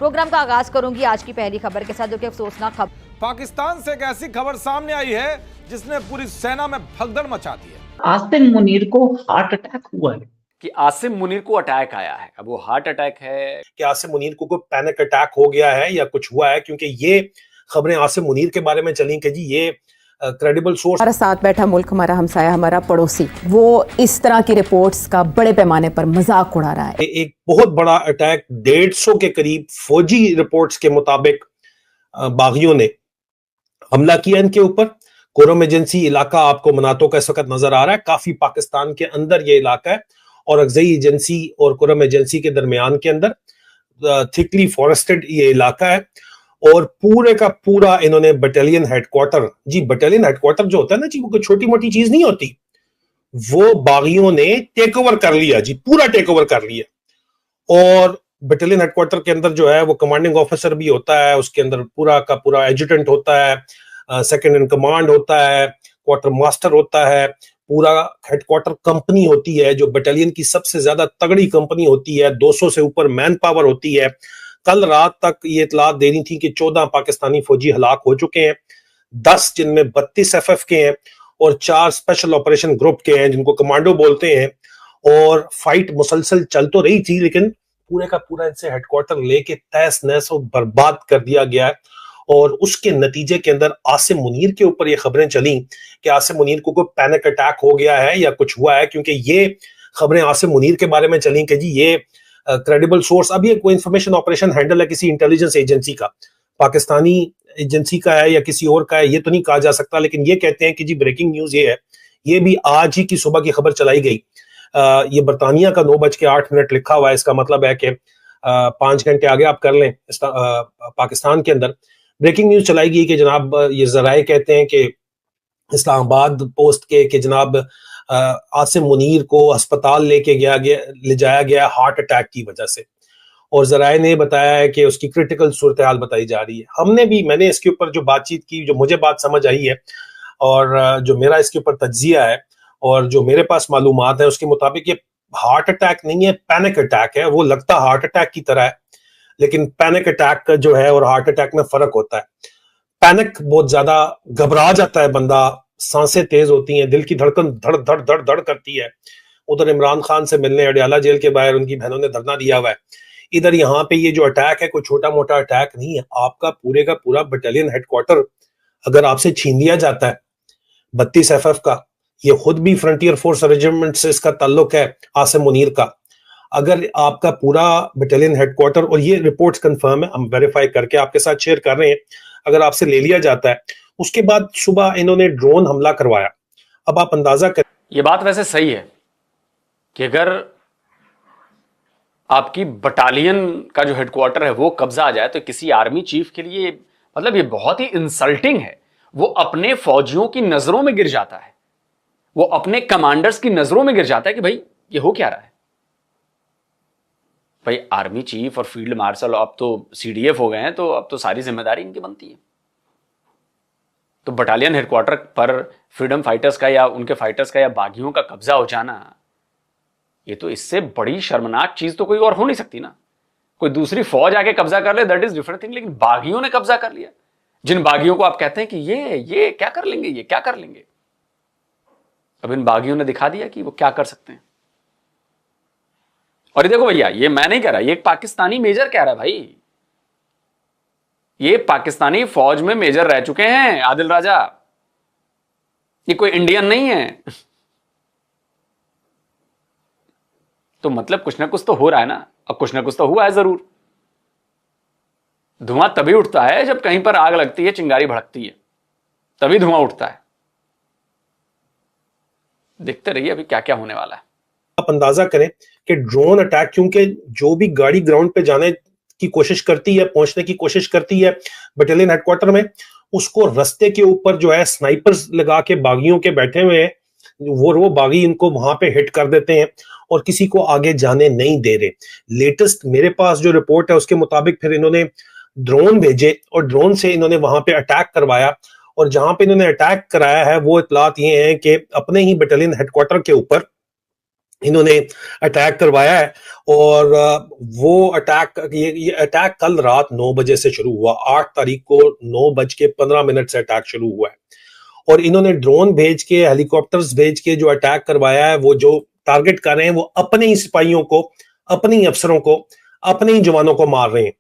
Programme का आगाज करूंगी आज की पहली खबर के साथ, जो कि अफसोसनाक खबर। पाकिस्तान से एक ऐसी खबर सामने आई है जिसने पूरी सेना में भगदड़ मचा दी है। आसिम मुनीर को हार्ट अटैक हुआ है कि आसिम मुनीर को अटैक आया है। अब वो हार्ट अटैक है कि आसिम मुनीर को कोई पैनिक अटैक हो गया है या कुछ हुआ है, क्योंकि ये खबरें आसिम मुनीर के बारे में चली कि जी ये क्रेडिबल सोर्स। हमारा साथ बैठा मुल्क, हमारा हमसाया, हमारा पड़ोसी, वो इस तरह की रिपोर्ट्स का बड़े पैमाने पर मजाक उड़ा रहा है। एक बहुत बड़ा अटैक 150 के करीब फौजी रिपोर्ट्स के मुताबिक बागियों ने हमला किया इनके ऊपर। कोरम एजेंसी इलाका आपको मनातो का इस वक्त नजर आ रहा है, काफी पाकिस्तान के अंदर ये इलाका है और अगजई एजेंसी और कोरम एजेंसी के दरमियान के अंदर थिकली फॉरेस्टेड ये इलाका है। और पूरे का पूरा इन्होंने बटालियन हेडक्वार्टर, जी बटालियन हेडक्वार्टर जो होता है ना जी, वो कोई छोटी मोटी चीज नहीं होती, वो बागियों ने टेक ओवर कर लिया जी, पूरा टेक ओवर कर लिया। और बटालियन हेडक्वार्टर के अंदर जो है वो कमांडिंग ऑफिसर भी होता है, उसके अंदर पूरा का पूरा एजुटेंट होता है, सेकंड इन कमांड होता है, क्वार्टर मास्टर होता है, पूरा हेडक्वार्टर कंपनी होती है जो बटालियन की सबसे ज्यादा तगड़ी कंपनी होती है, 200 से ऊपर मैन पावर होती है। कल रात तक ये इतलात दे रही थी कि 14 पाकिस्तानी फौजी हलाक हो चुके हैं, 10 जिनमें 32 FF के हैं और 4 स्पेशल ऑपरेशन ग्रुप के हैं जिनको कमांडो बोलते हैं। और फाइट मुसलसल चल तो रही थी, लेकिन पूरे का पूरा इनसे हेडक्वार्टर लेके तहस नहस और बर्बाद कर दिया गया है। और उसके नतीजे के अंदर आसिम मुनीर के ऊपर ये खबरें चली कि आसिम मुनीर को कोई पैनिक अटैक हो गया है या कुछ हुआ है, क्योंकि ये खबरें आसिम मुनीर के बारे में चली कि जी ये क्रेडिबल सोर्स, अब ये कोई इंफॉर्मेशन ऑपरेशन हैंडल है किसी इंटेलिजेंस एजेंसी का, पाकिस्तानी एजेंसी का है या किसी और का है, ये तो नहीं कहा जा सकता, लेकिन ये कहते हैं कि जी ब्रेकिंग न्यूज ये है, ये भी आज ही की सुबह की खबर चलाई गई। ये बरतानिया का 9:08 लिखा हुआ है, इसका मतलब है कि 5 घंटे आगे आप कर लें। पाकिस्तान के अंदर ब्रेकिंग न्यूज चलाई गई कि जनाब ये जराए कहते हैं कि इस्लामाबाद पोस्ट के कि जनाब आसिम मुनीर को अस्पताल ले जाया गया हार्ट अटैक की वजह से, और जराए ने बताया है कि उसकी क्रिटिकल सूरत हाल बताई जा रही है। मैंने इसके ऊपर जो बातचीत की, जो मुझे बात समझ आई है और जो मेरा इसके ऊपर तज्जिया है और जो मेरे पास मालूमात है, उसके मुताबिक ये हार्ट अटैक नहीं है, पैनिक अटैक है। वो लगता हार्ट अटैक की तरह है, लेकिन पैनिक अटैक का जो है और हार्ट अटैक में फर्क होता है। पैनिक बहुत ज्यादा घबरा जाता है बंदा, सांसें तेज होती हैं, दिल की धड़कन धड़ धड़ धड़ धड़ करती है। उधर इमरान खान से मिलने अडयाला जेल के बाहर उनकी बहनों ने धरना दिया हुआ है। इधर यहाँ पे ये जो अटैक है कोई छोटा मोटा अटैक नहीं है, आपका पूरे का पूरा बटालियन हेडक्वार्टर अगर आपसे छीन लिया जाता है 32 FF का, ये खुद भी फ्रंटियर फोर्स रेजिमेंट से इसका ताल्लुक है आसिम मुनीर का, अगर आपका पूरा बटालियन हेडक्वार्टर, और ये रिपोर्ट्स कंफर्म है, हम वेरीफाई करके आपके साथ शेयर कर रहे हैं, अगर आपसे ले लिया जाता है, उसके बाद सुबह इन्होंने ड्रोन हमला करवाया। अब आप अंदाजा करें। ये बात वैसे सही है कि अगर आपकी बटालियन का जो हेडक्वार्टर है वो कब्जा आ जाए तो किसी आर्मी चीफ के लिए मतलब ये बहुत ही इंसल्टिंग है। वो अपने फौजियों की नजरों में गिर जाता है, वो अपने कमांडर्स की नजरों में गिर जाता है कि भाई ये हो क्या रहा है। भाई आर्मी चीफ और फील्ड मार्शल अब तो CDF हो गए हैं, तो अब तो सारी जिम्मेदारी इनकी बनती है। तो बटालियन हेडक्वार्टर पर फ्रीडम फाइटर्स का या उनके फाइटर्स का या बागियों का कब्जा हो जाना, ये तो इससे बड़ी शर्मनाक चीज तो कोई और हो नहीं सकती ना। कोई दूसरी फौज आके कब्जा कर ले दैट इज डिफरेंट थिंग, लेकिन बागियों ने कब्जा कर लिया, जिन बागियों को आप कहते हैं कि ये क्या कर लेंगे, ये क्या कर लेंगे। अब इन बागियों ने दिखा दिया कि वो क्या कर सकते हैं। और ये देखो भैया, ये मैं नहीं कह रहा, ये एक पाकिस्तानी मेजर कह रहा है भाई, ये पाकिस्तानी फौज में मेजर रह चुके हैं आदिल राजा, ये कोई इंडियन नहीं है। तो मतलब कुछ ना कुछ तो हो रहा है ना, अब कुछ ना कुछ तो हुआ है जरूर। धुआं तभी उठता है जब कहीं पर आग लगती है, चिंगारी भड़कती है, तभी धुआं उठता है। देखते रहिए अभी क्या क्या होने वाला है। आप अंदाजा करें कि ड्रोन अटैक, क्योंकि जो भी गाड़ी ग्राउंड पे जाने की कोशिश करती है, पहुंचने की कोशिश करती है बटालियन हेडक्वार्टर में, उसको रास्ते के ऊपर जो है स्नाइपर्स लगा के बागियों के बैठे हुए हैं, वो बागी इनको वहां पे हिट कर देते हैं और किसी को आगे जाने नहीं दे रहे। लेटेस्ट मेरे पास जो रिपोर्ट है उसके मुताबिक फिर इन्होंने ड्रोन भेजे और ड्रोन से इन्होंने वहां पे अटैक करवाया, और जहां पे इन्होंने अटैक कराया है वो इतलात ये हैं कि अपने ही बटालियन हेडक्वार्टर के ऊपर इन्होंने अटैक करवाया है। और वो अटैक, ये अटैक कल रात 9 बजे से शुरू हुआ। 8 तारीख को 9:15 से अटैक शुरू हुआ है और इन्होंने ड्रोन भेज के, हेलीकॉप्टर्स भेज के जो अटैक करवाया है, वो जो टारगेट कर रहे हैं वो अपने ही सिपाहियों को, अपने ही अफसरों को, अपने ही जवानों को मार रहे हैं,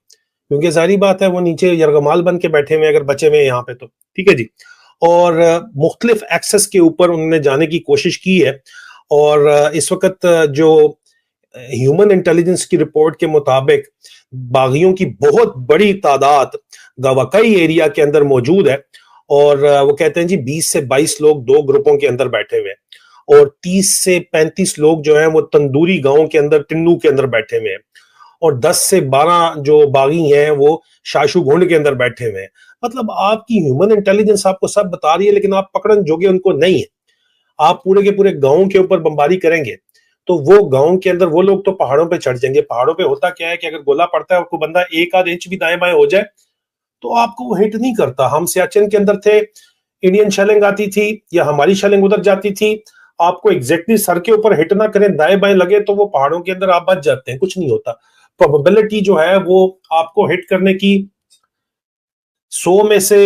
क्योंकि जारी बात है वो नीचे यरगमाल बन के बैठे हुए अगर बचे हुए यहाँ पे तो, ठीक है जी। और मुख्तलिफ एक्सेस के ऊपर उन्होंने जाने की कोशिश की है। और इस वक्त जो ह्यूमन इंटेलिजेंस की रिपोर्ट के मुताबिक बागियों की बहुत बड़ी तादाद गवाकई एरिया के अंदर मौजूद है। और वो कहते हैं जी 20 से 22 लोग 2 ग्रुपों के अंदर बैठे हुए हैं और 30 से 35 लोग जो हैं वो तंदूरी गांव के अंदर, टिन्नू के अंदर बैठे हुए हैं और 10 से 12 जो बागी हैं वो शाशु घुंड के अंदर बैठे हुए हैं। मतलब आपकी ह्यूमन इंटेलिजेंस आपको सब बता रही है, लेकिन आप पकड़न जोगे उनको नहीं है। आप पूरे के पूरे गांव के ऊपर बमबारी करेंगे तो वो गांव के अंदर वो लोग तो पहाड़ों पे चढ़ जाएंगे। पहाड़ों पे होता क्या है कि अगर गोला पड़ता है, आपको बंदा 1 आध इंच भी दाएं बाएं हो जाए तो आपको वो हिट नहीं करता। हम सियाचिन के अंदर थे, इंडियन शेलिंग आती थी या हमारी शेलिंग उधर जाती थी, आपको एग्जैक्टली सर के ऊपर हिट ना करें, दाएं बाएं लगे तो वो पहाड़ों के अंदर आप बच जाते हैं, कुछ नहीं होता। प्रोबेबिलिटी जो है वो आपको हिट करने की 100 में से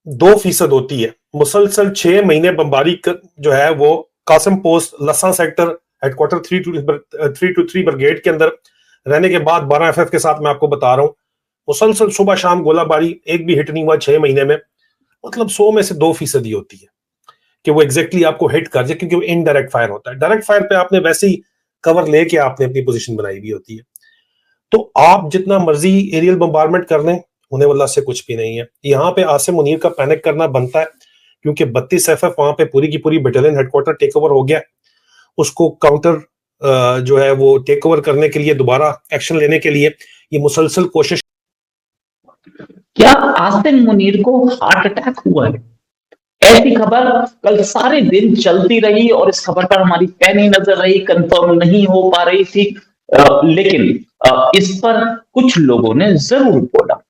2% होती है। मुसलसल 6 महीने बमबारी जो है वो कासिम पोस्ट लसा सेक्टर हेडक्वार्टर 323 ब्रिगेड के अंदर रहने के बाद 12 FF के साथ मैं आपको बता रहा हूं, मुसलसल सुबह शाम गोलाबारी, एक भी हिट नहीं हुआ 6 महीने में। मतलब 100 में से 2% होती है कि वो एग्जैक्टली आपको हिट कर जाए, क्योंकि वो इनडायरेक्ट फायर होता है। डायरेक्ट फायर पे आपने वैसे ही कवर लेके आपने अपनी पोजीशन बनाई हुई होती है। तो आप जितना मर्जी एरियल बम्बारमेंट कर लें, होने वाला से कुछ भी नहीं है। यहाँ पे आसिम मुनीर का पैनिक करना बनता है, क्योंकि 32 FF वहां पे पूरी की पूरी बटालियन हेडक्वार्टर टेक ओवर हो गया। उसको काउंटर जो है वो टेक ओवर करने के लिए, दोबारा एक्शन लेने के लिए ये मुसलसल कोशिश। क्या आसिम मुनीर को हार्ट अटैक हुआ है? ऐसी खबर कल सारे दिन चलती रही और इस खबर पर हमारी पैनी नजर रही, कंफर्म नहीं हो पा रही थी। लेकिन इस पर कुछ लोगों ने जरूर बोला।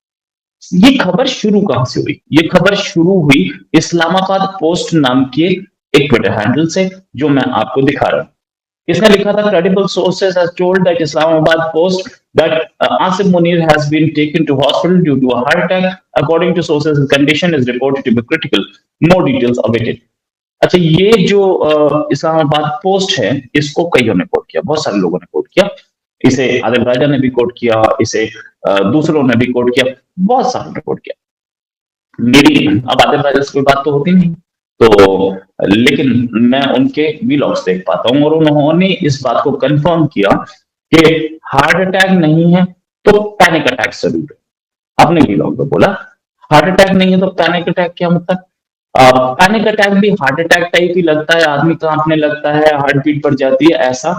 ये खबर शुरू कहां से हुई? ये खबर शुरू हुई इस्लामाबाद पोस्ट नाम के एक ट्विटर हैंडल से, जो मैं आपको दिखा रहा हूं। इसने लिखा था, credible sources has told that Islamabad Post that Asim Munir has been taken to hospital due to a heart attack. According to sources, his condition is reported to be critical. More details awaited. अच्छा, ये जो Islamabad post है, इसको कईयों ने coat किया, बहुत सारे लोगों ने कोट किया। इसे आदिल राजा ने भी कोट किया, इसे दूसरों ने भी कोट किया, बहुत सारे ने कोट किया। मेरी अब आदिल राजा से कोई बात तो होती नहीं, तो लेकिन मैं उनके व्लॉग्स देख पाता हूं और उन्होंने इस बात को कंफर्म किया कि हार्ट अटैक नहीं है तो पैनिक अटैक जरूर है। आपने व्लॉग में बोला हार्ट अटैक नहीं है तो पैनिक अटैक, क्या मतलब? पैनिक अटैक भी हार्ट अटैक टाइप ही लगता है, आदमी कांपने लगता है, हार्ट बीट बढ़ जाती है, ऐसा